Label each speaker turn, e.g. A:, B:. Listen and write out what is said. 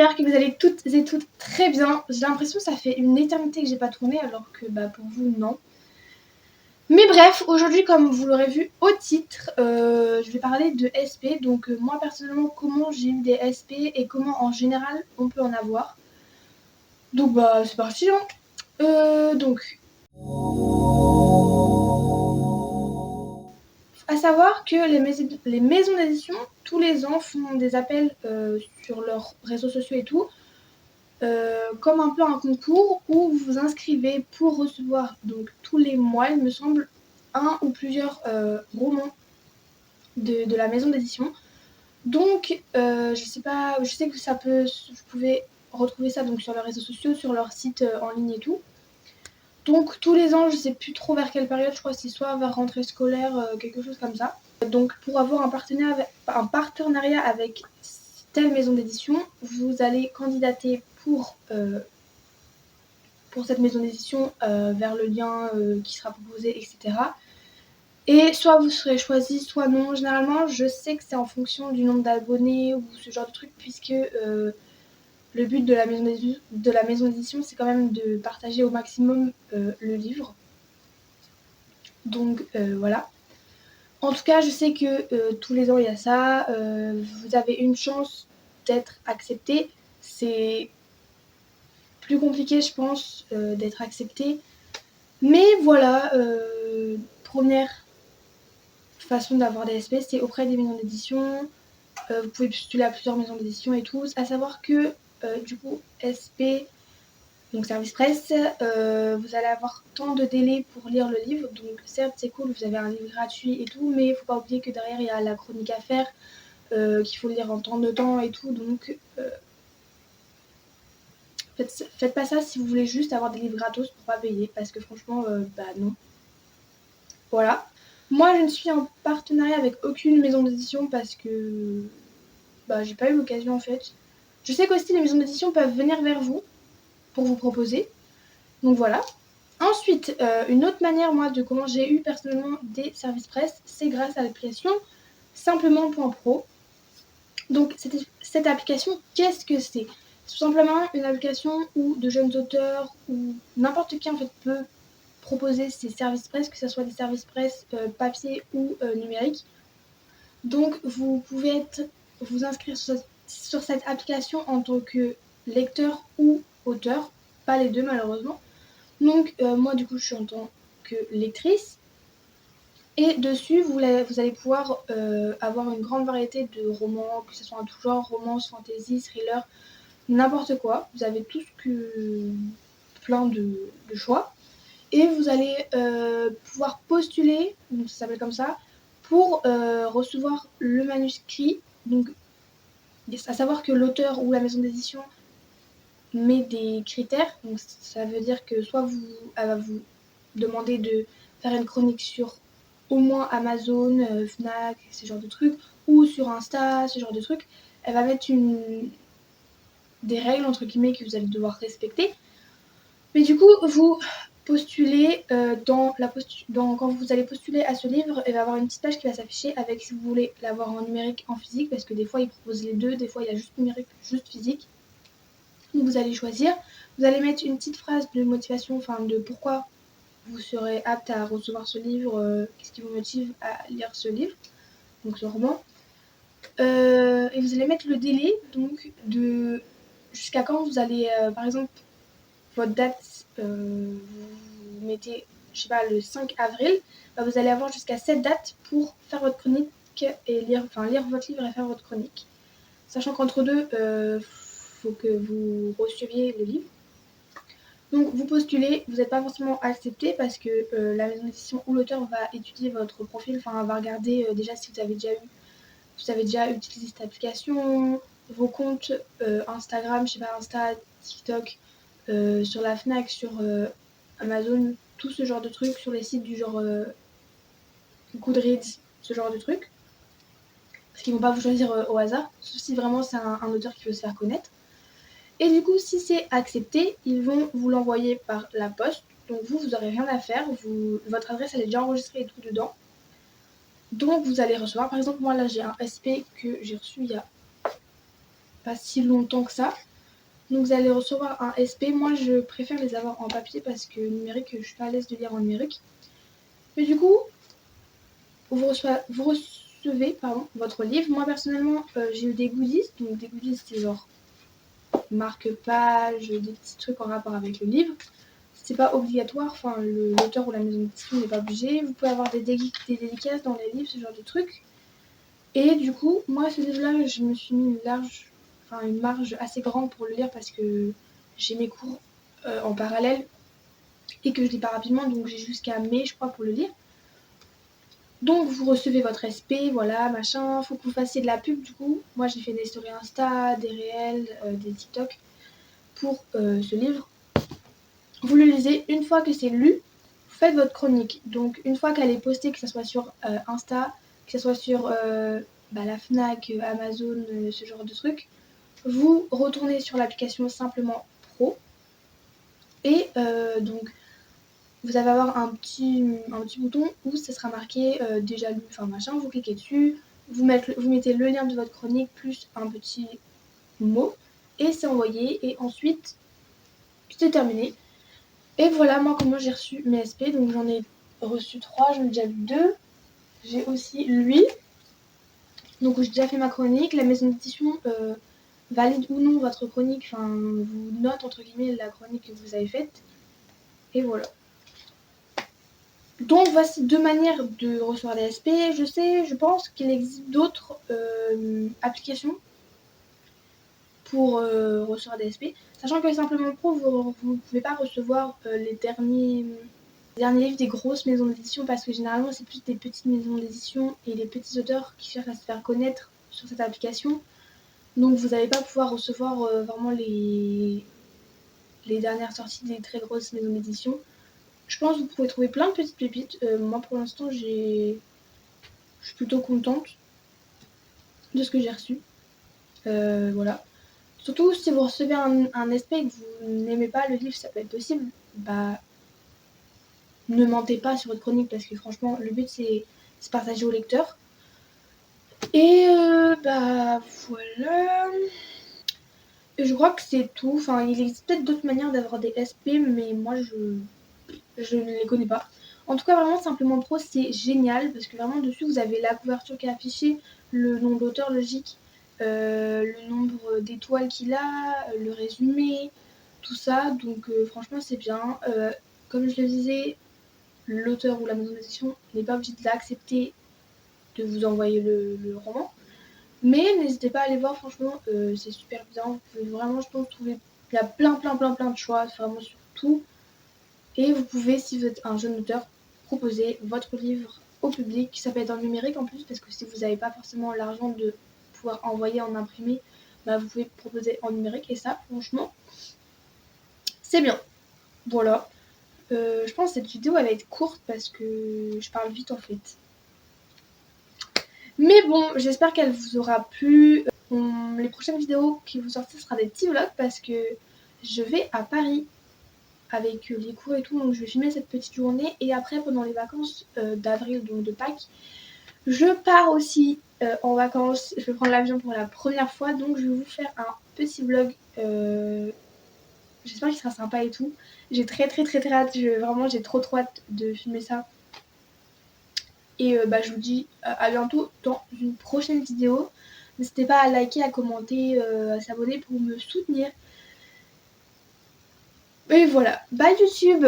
A: J'espère que vous allez toutes et toutes très bien. J'ai l'impression que ça fait une éternité que j'ai pas tourné alors que pour vous non. Mais bref, aujourd'hui comme vous l'aurez vu au titre, je vais parler de SP. Donc moi personnellement comment j'ai eu des SP et comment en général on peut en avoir. Donc c'est parti hein. Donc à savoir que les maisons d'édition tous les ans font des appels sur leurs réseaux sociaux et tout. Comme un peu un concours où vous vous inscrivez pour recevoir donc tous les mois, il me semble, un ou plusieurs romans de la maison d'édition. Donc, je sais pas, je sais que vous pouvez retrouver ça donc sur leurs réseaux sociaux, sur leur site en ligne et tout. Donc tous les ans, je sais plus trop vers quelle période, je crois que c'est soit vers rentrée scolaire, quelque chose comme ça. Donc pour avoir un partenariat avec telle maison d'édition, vous allez candidater pour cette maison d'édition vers le lien qui sera proposé, etc. Et soit vous serez choisi, soit non. Généralement, je sais que c'est en fonction du nombre d'abonnés ou ce genre de truc, puisque le but de la maison d'édition, c'est quand même de partager au maximum le livre. Donc voilà. En tout cas, je sais que tous les ans, il y a ça. Vous avez une chance d'être accepté. C'est plus compliqué, je pense, d'être accepté. Mais voilà, première façon d'avoir des SP, c'est auprès des maisons d'édition. Vous pouvez postuler à plusieurs maisons d'édition et tout. À savoir que, du coup, SP, donc service presse, vous allez avoir tant de délai pour lire le livre. Donc certes, c'est cool, vous avez un livre gratuit et tout, mais il ne faut pas oublier que derrière, il y a la chronique à faire, qu'il faut lire en temps de temps et tout. Donc faites pas ça si vous voulez juste avoir des livres gratos pour pas payer, parce que franchement, non. Voilà. Moi, je ne suis en partenariat avec aucune maison d'édition parce que j'ai pas eu l'occasion en fait. Je sais qu'aussi les maisons d'édition peuvent venir vers vous pour vous proposer. Donc voilà. Ensuite, une autre manière, moi, de comment j'ai eu personnellement des services presse, c'est grâce à l'application Simplement.pro. Donc cette application, qu'est-ce que c'est? C'est tout simplement une application où de jeunes auteurs ou n'importe qui en fait peut proposer ses services presse, que ce soit des services presse papier ou numérique. Donc vous pouvez vous inscrire sur cette application en tant que lecteur ou auteur, pas les deux malheureusement. Donc moi du coup je suis en tant que lectrice. Et dessus, vous allez pouvoir avoir une grande variété de romans, que ce soit en tout genre, romance, fantasy, thriller, n'importe quoi. Vous avez plein de choix. Et vous allez pouvoir postuler, donc ça s'appelle comme ça, pour recevoir le manuscrit. Donc, à savoir que l'auteur ou la maison d'édition met des critères. Donc, ça veut dire que soit elle va vous demander de faire une chronique sur au moins Amazon, Fnac, ce genre de trucs, ou sur Insta, ce genre de trucs. Elle va mettre des règles entre guillemets que vous allez devoir respecter. Mais du coup, vous postulez quand vous allez postuler à ce livre, il va y avoir une petite page qui va s'afficher avec si vous voulez l'avoir en numérique, en physique, parce que des fois ils proposent les deux, des fois il y a juste numérique, juste physique. Donc vous allez choisir. Vous allez mettre une petite phrase de motivation, enfin de pourquoi vous serez apte à recevoir ce livre, qu'est-ce qui vous motive à lire ce livre, donc ce roman. Et vous allez mettre le délai, donc de jusqu'à quand vous allez, par exemple, votre date, vous mettez, je sais pas, le 5 avril, vous allez avoir jusqu'à cette date pour faire votre chronique et lire votre livre et faire votre chronique. Sachant qu'entre deux, faut que vous receviez le livre. Donc vous postulez, vous n'êtes pas forcément accepté parce que la maison d'édition ou l'auteur va étudier votre profil, enfin va regarder déjà si vous avez déjà utilisé cette application, vos comptes Instagram, je sais pas, Insta, TikTok, sur la Fnac, sur Amazon, tout ce genre de trucs, sur les sites du genre Goodreads, ce genre de trucs. Parce qu'ils vont pas vous choisir au hasard, sauf si vraiment c'est un auteur qui veut se faire connaître. Et du coup, si c'est accepté, ils vont vous l'envoyer par la poste. Donc vous n'aurez rien à faire. Votre adresse, elle est déjà enregistrée et tout dedans. Donc vous allez recevoir, par exemple, moi là j'ai un SP que j'ai reçu il y a pas si longtemps que ça. Donc vous allez recevoir un SP. Moi je préfère les avoir en papier parce que numérique, je suis pas à l'aise de lire en numérique. Mais du coup, vous recevez votre livre. Moi personnellement, j'ai eu des goodies. Donc des goodies, c'est genre marque-page, des petits trucs en rapport avec le livre. C'est pas obligatoire, enfin l'auteur ou la maison d'édition n'est pas obligé. Vous pouvez avoir des dédicaces dans les livres, ce genre de trucs. Et du coup, moi ce livre-là, je me suis mis une marge assez grande pour le lire parce que j'ai mes cours en parallèle et que je lis pas rapidement, donc j'ai jusqu'à mai, je crois, pour le lire. Donc vous recevez votre SP, voilà, machin, faut que vous fassiez de la pub du coup. Moi j'ai fait des stories Insta, des réels, des TikTok pour ce livre. Vous le lisez, une fois que c'est lu, vous faites votre chronique. Donc une fois qu'elle est postée, que ce soit sur Insta, que ce soit sur la Fnac, Amazon, ce genre de trucs, vous retournez sur l'application Simplement Pro et donc vous allez avoir un petit bouton où ça sera marqué déjà lu, enfin machin, vous cliquez dessus, vous mettez le lien de votre chronique plus un petit mot et c'est envoyé et ensuite tout est terminé. Et voilà moi comment j'ai reçu mes SP, donc j'en ai reçu 3, j'en ai déjà lu 2, j'ai aussi lui, donc j'ai déjà fait ma chronique, la maison d'édition valide ou non votre chronique, enfin vous note entre guillemets la chronique que vous avez faite et voilà. Donc voici 2 manières de recevoir des SP. Je pense qu'il existe d'autres applications pour recevoir des SP. Sachant que Simplement Pro, vous ne pouvez pas recevoir les derniers livres des grosses maisons d'édition parce que généralement c'est plus des petites maisons d'édition et les petits auteurs qui cherchent à se faire connaître sur cette application. Donc vous n'allez pas pouvoir recevoir vraiment les dernières sorties des très grosses maisons d'édition. Je pense que vous pouvez trouver plein de petites pépites. Moi pour l'instant je suis plutôt contente de ce que j'ai reçu. Voilà. Surtout si vous recevez un SP et que vous n'aimez pas le livre, ça peut être possible. Bah, ne mentez pas sur votre chronique parce que franchement, le but c'est partager au lecteur. Et voilà. Et je crois que c'est tout. Enfin, il existe peut-être d'autres manières d'avoir des SP, mais moi je ne les connais pas. En tout cas, vraiment, Simplement Pro, c'est génial parce que vraiment dessus, vous avez la couverture qui est affichée, le nom d'auteur logique, le nombre d'étoiles qu'il a, le résumé, tout ça. Donc franchement, c'est bien. Comme je le disais, l'auteur ou la maison d'édition n'est pas obligé d'accepter de vous envoyer le roman. Mais n'hésitez pas à aller voir, franchement, c'est super bien. Vous pouvez vraiment, je pense, trouver... Il y a plein de choix, vraiment sur tout. Et vous pouvez, si vous êtes un jeune auteur, proposer votre livre au public. Ça peut être en numérique en plus, parce que si vous n'avez pas forcément l'argent de pouvoir envoyer en imprimé, bah vous pouvez proposer en numérique. Et ça, franchement, c'est bien. Voilà. Je pense que cette vidéo, elle va être courte parce que je parle vite en fait. Mais bon, j'espère qu'elle vous aura plu. Les prochaines vidéos qui vont sortir sera des petits vlogs parce que je vais à Paris avec les cours et tout, donc je vais filmer cette petite journée et après pendant les vacances d'avril, donc de Pâques, je pars aussi en vacances. Je vais prendre l'avion pour la première fois, donc je vais vous faire un petit vlog, j'espère qu'il sera sympa et tout. J'ai très hâte, vraiment j'ai trop hâte de filmer ça. Et je vous dis à bientôt dans une prochaine vidéo. N'hésitez pas à liker, à commenter, à s'abonner pour me soutenir. Et voilà, bye YouTube.